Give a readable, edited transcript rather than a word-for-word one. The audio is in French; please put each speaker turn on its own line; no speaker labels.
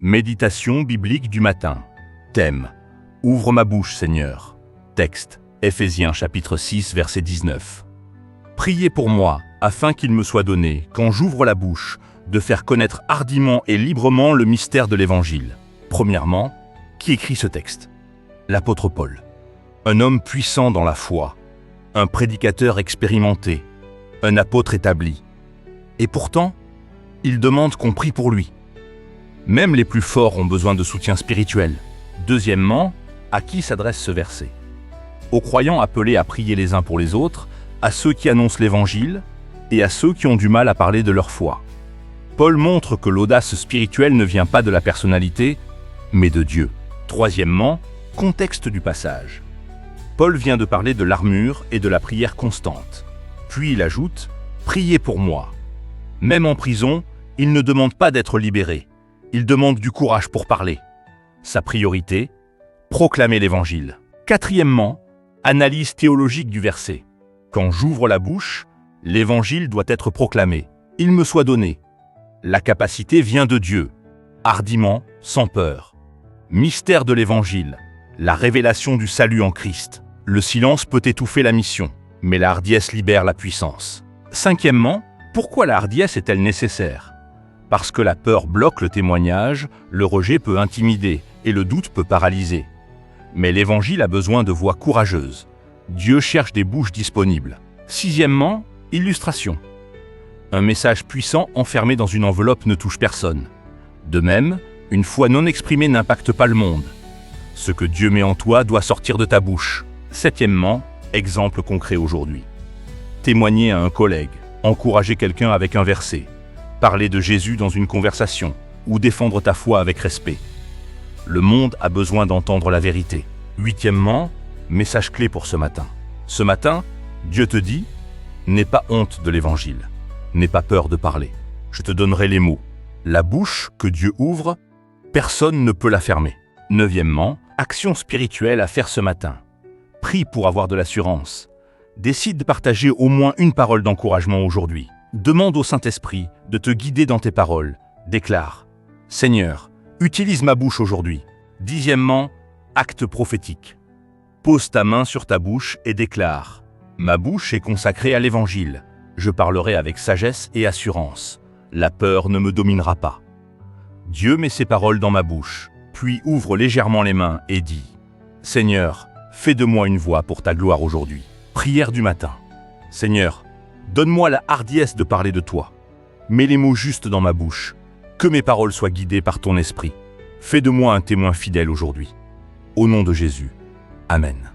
Méditation biblique du matin. Thème: Ouvre ma bouche, Seigneur. Texte: Éphésiens chapitre 6, verset 19. Priez pour moi, afin qu'il me soit donné, quand j'ouvre la bouche, de faire connaître hardiment et librement le mystère de l'Évangile. Premièrement, qui écrit ce texte? L'apôtre Paul. Un homme puissant dans la foi, un prédicateur expérimenté, un apôtre établi. Et pourtant, il demande qu'on prie pour lui. Même les plus forts ont besoin de soutien spirituel. Deuxièmement, à qui s'adresse ce verset? Aux croyants appelés à prier les uns pour les autres, à ceux qui annoncent l'Évangile et à ceux qui ont du mal à parler de leur foi. Paul montre que l'audace spirituelle ne vient pas de la personnalité, mais de Dieu. Troisièmement, contexte du passage. Paul vient de parler de l'armure et de la prière constante. Puis il ajoute « Priez pour moi ». Même en prison, il ne demande pas d'être libéré. Il demande du courage pour parler. Sa priorité, proclamer l'Évangile. Quatrièmement, analyse théologique du verset. Quand j'ouvre la bouche, l'Évangile doit être proclamé. Il me soit donné. La capacité vient de Dieu, hardiment, sans peur. Mystère de l'Évangile, la révélation du salut en Christ. Le silence peut étouffer la mission, mais la hardiesse libère la puissance. Cinquièmement, pourquoi la hardiesse est-elle nécessaire? Parce que la peur bloque le témoignage, le rejet peut intimider et le doute peut paralyser. Mais l'Évangile a besoin de voix courageuses. Dieu cherche des bouches disponibles. Sixièmement, illustration. Un message puissant enfermé dans une enveloppe ne touche personne. De même, une foi non exprimée n'impacte pas le monde. Ce que Dieu met en toi doit sortir de ta bouche. Septièmement, exemple concret aujourd'hui. Témoigner à un collègue, encourager quelqu'un avec un verset, parler de Jésus dans une conversation ou défendre ta foi avec respect. Le monde a besoin d'entendre la vérité. Huitièmement, message clé pour ce matin. Ce matin, Dieu te dit « N'aie pas honte de l'Évangile, n'aie pas peur de parler. Je te donnerai les mots. La bouche que Dieu ouvre, personne ne peut la fermer. » Neuvièmement, action spirituelle à faire ce matin. Prie pour avoir de l'assurance. Décide de partager au moins une parole d'encouragement aujourd'hui. Demande au Saint-Esprit de te guider dans tes paroles. Déclare « Seigneur, utilise ma bouche aujourd'hui. » Dixièmement, acte prophétique. Pose ta main sur ta bouche et déclare « Ma bouche est consacrée à l'Évangile. Je parlerai avec sagesse et assurance. La peur ne me dominera pas. » Dieu met ses paroles dans ma bouche, puis ouvre légèrement les mains et dit « Seigneur, fais de moi une voix pour ta gloire aujourd'hui. » Prière du matin. Seigneur, donne-moi la hardiesse de parler de toi. Mets les mots justes dans ma bouche. Que mes paroles soient guidées par ton esprit. Fais de moi un témoin fidèle aujourd'hui. Au nom de Jésus. Amen.